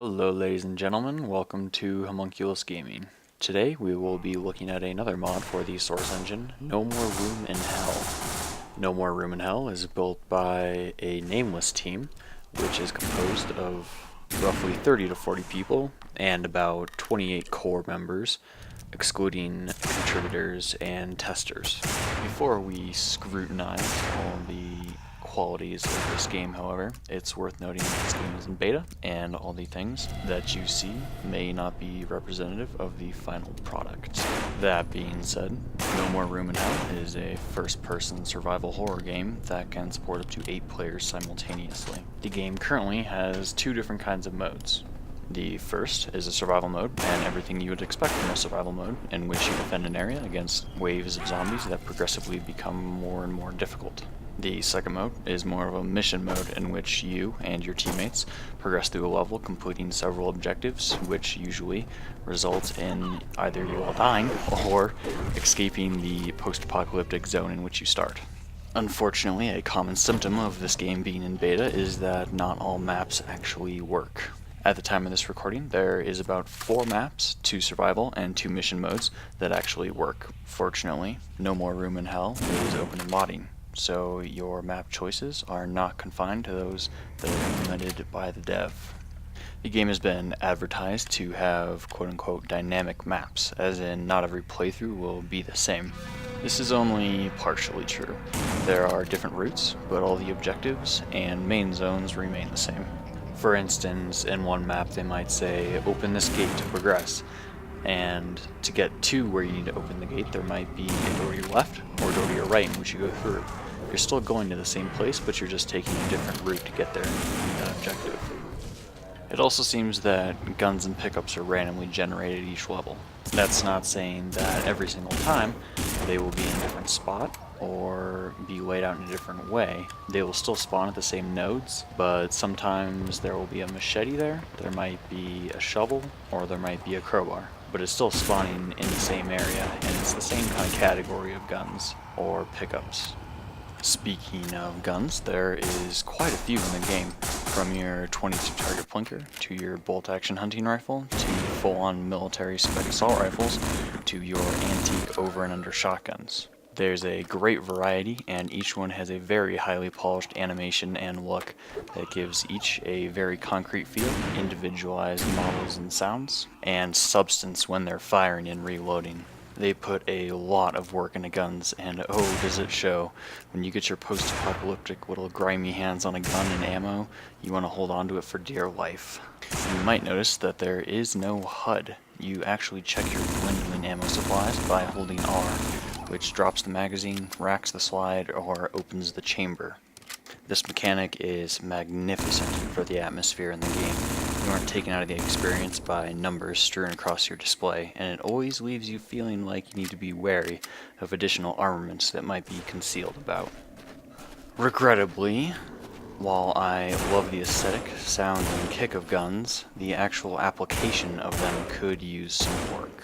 Hello ladies and gentlemen, welcome to Homunculus Gaming. Today we will be looking at another mod for the Source engine, No More Room in Hell. No More Room in Hell is built by a nameless team, which is composed of roughly 30 to 40 people and about 28 core members, excluding contributors and testers. Before we scrutinize all the qualities of this game, however, it's worth noting that this game is in beta, and all the things that you see may not be representative of the final product. That being said, No More Room in Hell is a first-person survival horror game that can support up to 8 players simultaneously. The game currently has 2 different kinds of modes. The first is a survival mode, and everything you would expect from a survival mode, in which you defend an area against waves of zombies that progressively become more and more difficult. The second mode is more of a mission mode, in which you and your teammates progress through a level, completing several objectives, which usually results in either you all dying or escaping the post-apocalyptic zone in which you start. Unfortunately, a common symptom of this game being in beta is that not all maps actually work. At the time of this recording, there is about 4 maps, 2 survival and 2 mission modes, that actually work. Fortunately, No More Room in Hell is open in modding, so your map choices are not confined to those that are implemented by the dev. The game has been advertised to have quote-unquote dynamic maps, as in not every playthrough will be the same. This is only partially true. There are different routes, but all the objectives and main zones remain the same. For instance, in one map they might say, open this gate to progress, and to get to where you need to open the gate there might be a door to your left or a door to your right in which you go through. You're still going to the same place, but you're just taking a different route to get there and complete that objective. It also seems that guns and pickups are randomly generated at each level. That's not saying that every single time they will be in a different spot or be laid out in a different way. They will still spawn at the same nodes, but sometimes there will be a machete there might be a shovel, or there might be a crowbar. But it's still spawning in the same area, and it's the same kind of category of guns or pickups. Speaking of guns, there is quite a few in the game, from your 22 target plinker, to your bolt-action hunting rifle, to full-on military spec assault rifles, to your antique over and under shotguns. There's a great variety, and each one has a very highly polished animation and look that gives each a very concrete feel, individualized models and sounds, and substance when they're firing and reloading. They put a lot of work into guns, and oh does it show. When you get your post-apocalyptic little grimy hands on a gun and ammo, you want to hold on to it for dear life. You might notice that there is no HUD. You actually check your dwindling ammo supplies by holding R, which drops the magazine, racks the slide, or opens the chamber. This mechanic is magnificent for the atmosphere in the game. You aren't taken out of the experience by numbers strewn across your display, and it always leaves you feeling like you need to be wary of additional armaments that might be concealed about. Regrettably, while I love the aesthetic, sound, and kick of guns, the actual application of them could use some work.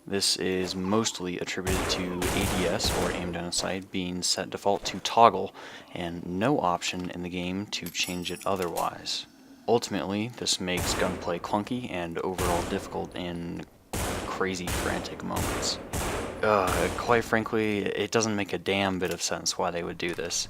This is mostly attributed to ADS, or aim down sight, being set default to toggle, and no option in the game to change it otherwise. Ultimately, this makes gunplay clunky and overall difficult in crazy frantic moments. Quite frankly, it doesn't make a damn bit of sense why they would do this.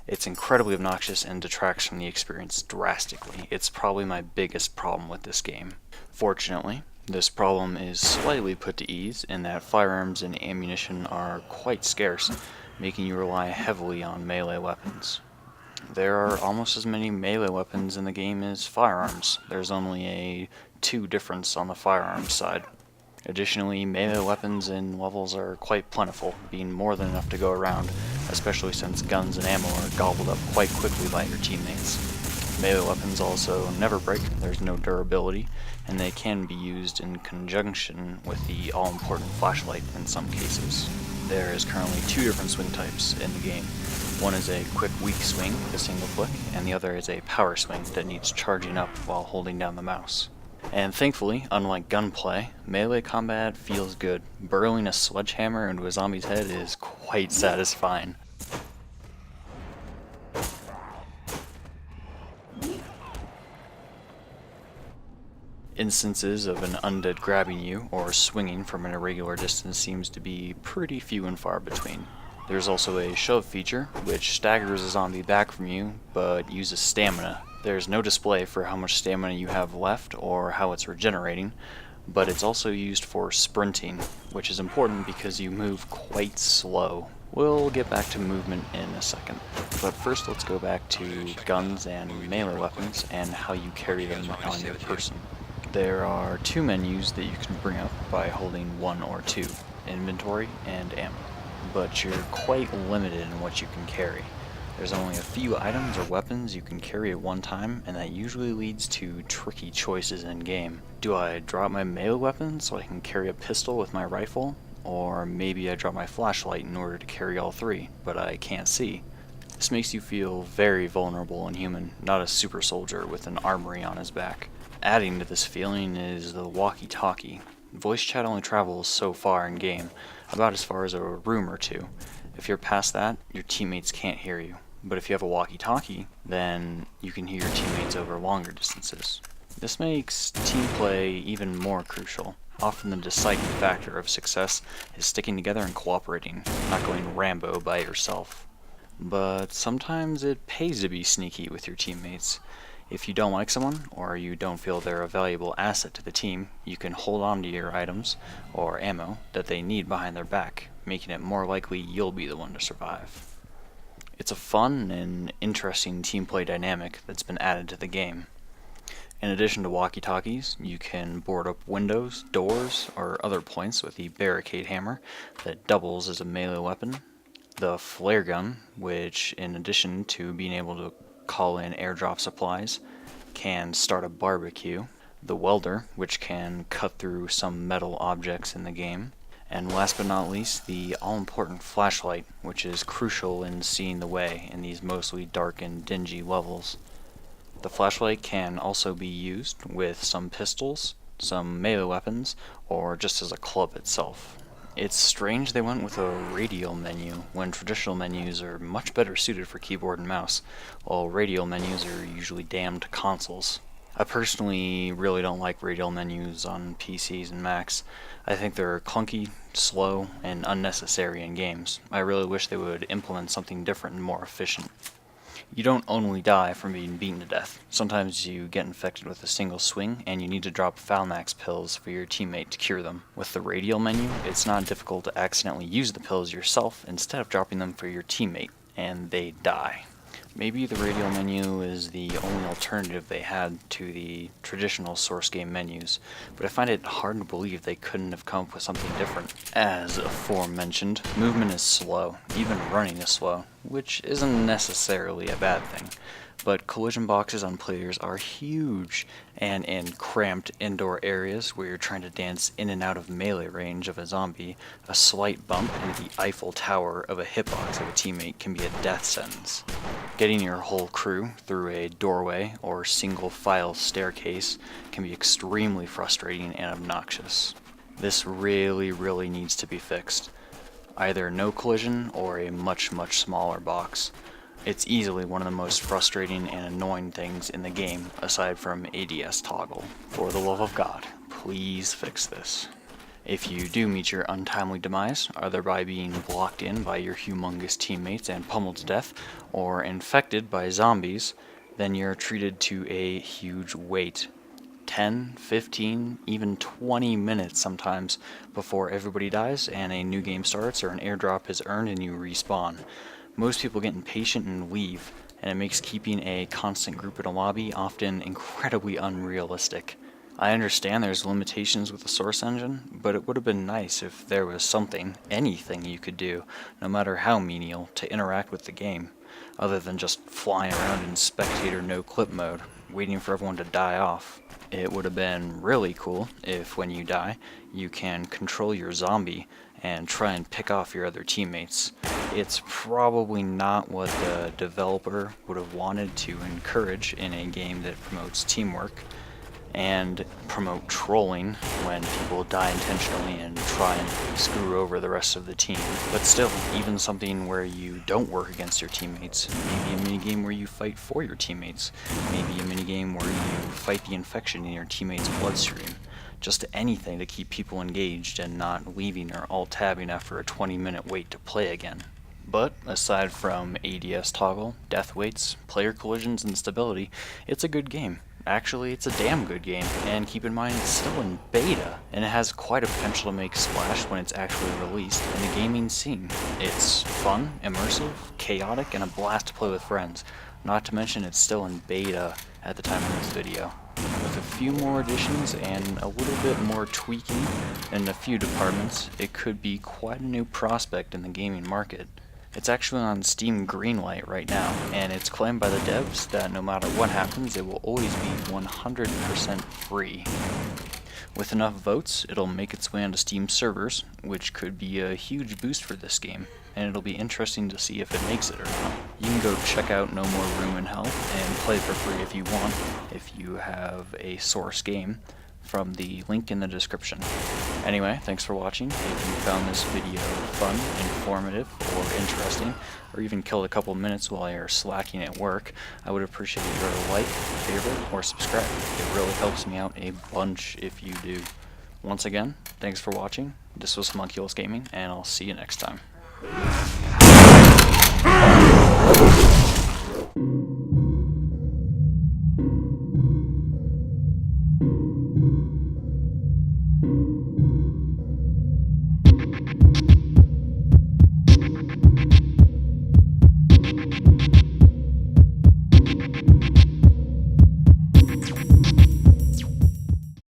It's incredibly obnoxious and detracts from the experience drastically. It's probably my biggest problem with this game. Fortunately, this problem is slightly put to ease in that firearms and ammunition are quite scarce, making you rely heavily on melee weapons. There are almost as many melee weapons in the game as firearms. There's only a 2 difference on the firearms side. Additionally, melee weapons in levels are quite plentiful, being more than enough to go around, especially since guns and ammo are gobbled up quite quickly by your teammates. Melee weapons also never break, there's no durability, and they can be used in conjunction with the all-important flashlight in some cases. There is currently 2 different swing types in the game. One is a quick weak swing with a single flick, and the other is a power swing that needs charging up while holding down the mouse. And thankfully, unlike gunplay, melee combat feels good. Burrowing a sledgehammer into a zombie's head is quite satisfying. Instances of an undead grabbing you or swinging from an irregular distance seems to be pretty few and far between. There's also a shove feature, which staggers a zombie back from you, but uses stamina. There's no display for how much stamina you have left or how it's regenerating, but it's also used for sprinting, which is important because you move quite slow. We'll get back to movement in a second, but first let's go back to guns and melee weapons and how you carry them on your person. There are two menus that you can bring up by holding 1 or 2, inventory and ammo, but you're quite limited in what you can carry. There's only a few items or weapons you can carry at one time, and that usually leads to tricky choices in game. Do I drop my melee weapon so I can carry a pistol with my rifle? Or maybe I drop my flashlight in order to carry all 3, but I can't see. This makes you feel very vulnerable and human, not a super soldier with an armory on his back. Adding to this feeling is the walkie-talkie. Voice chat only travels so far in game, about as far as a room or 2. If you're past that, your teammates can't hear you. But if you have a walkie-talkie, then you can hear your teammates over longer distances. This makes team play even more crucial. Often the deciding factor of success is sticking together and cooperating, not going Rambo by yourself. But sometimes it pays to be sneaky with your teammates. If you don't like someone, or you don't feel they're a valuable asset to the team, you can hold on to your items, or ammo, that they need behind their back, making it more likely you'll be the one to survive. It's a fun and interesting team play dynamic that's been added to the game. In addition to walkie-talkies, you can board up windows, doors, or other points with the barricade hammer that doubles as a melee weapon, the flare gun, which in addition to being able to call in airdrop supplies, can start a barbecue, the welder, which can cut through some metal objects in the game, and last but not least, the all-important flashlight, which is crucial in seeing the way in these mostly dark and dingy levels. The flashlight can also be used with some pistols, some melee weapons, or just as a club itself. It's strange they went with a radial menu when traditional menus are much better suited for keyboard and mouse, while radial menus are usually damned to consoles. I personally really don't like radial menus on PCs and Macs. I think they're clunky, slow, and unnecessary in games. I really wish they would implement something different and more efficient. You don't only die from being beaten to death. Sometimes you get infected with a single swing, and you need to drop Falmax pills for your teammate to cure them. With the radial menu, it's not difficult to accidentally use the pills yourself instead of dropping them for your teammate, and they die. Maybe the radial menu is the only alternative they had to the traditional source game menus, but I find it hard to believe they couldn't have come up with something different. As aforementioned, movement is slow, even running is slow, which isn't necessarily a bad thing. But collision boxes on players are huge, and in cramped indoor areas where you're trying to dance in and out of melee range of a zombie, a slight bump into the Eiffel Tower of a hitbox of a teammate can be a death sentence. Getting your whole crew through a doorway or single file staircase can be extremely frustrating and obnoxious. This really needs to be fixed. Either no collision or a much smaller box. It's easily one of the most frustrating and annoying things in the game, aside from ADS toggle. For the love of God, please fix this. If you do meet your untimely demise, either by being blocked in by your humongous teammates and pummeled to death, or infected by zombies, then you're treated to a huge wait. 10, 15, even 20 minutes sometimes before everybody dies and a new game starts or an airdrop is earned and you respawn. Most people get impatient and leave, and it makes keeping a constant group in a lobby often incredibly unrealistic. I understand there's limitations with the Source engine, but it would have been nice if there was something, anything you could do, no matter how menial, to interact with the game, other than just flying around in spectator no-clip mode, waiting for everyone to die off. It would have been really cool if, when you die, you can control your zombie and try and pick off your other teammates. It's probably not what the developer would have wanted to encourage in a game that promotes teamwork. and promote trolling when people die intentionally and try and screw over the rest of the team. But still, even something where you don't work against your teammates, maybe a minigame where you fight for your teammates, maybe a minigame where you fight the infection in your teammate's bloodstream. Just anything to keep people engaged and not leaving or alt-tabbing after a 20-minute wait to play again. But aside from ADS toggle, death waits, player collisions, and stability, it's a good game. Actually, it's a damn good game, and keep in mind it's still in beta, and it has quite a potential to make splash when it's actually released in the gaming scene. It's fun, immersive, chaotic, and a blast to play with friends. Not to mention it's still in beta at the time of this video. With a few more additions and a little bit more tweaking in a few departments, it could be quite a new prospect in the gaming market. It's actually on Steam Greenlight right now, and it's claimed by the devs that no matter what happens, it will always be 100% free. With enough votes, it'll make its way onto Steam servers, which could be a huge boost for this game, and it'll be interesting to see if it makes it or not. You can go check out No More Room in Hell and play for free if you want, if you have a source game, from the link in the description. Anyway, thanks for watching. If you found this video fun, informative, or interesting, or even killed a couple minutes while you're slacking at work, I would appreciate your like, favorite, or subscribe. It really helps me out a bunch if you do. Once again, thanks for watching. This was Homunculus Gaming, and I'll see you next time.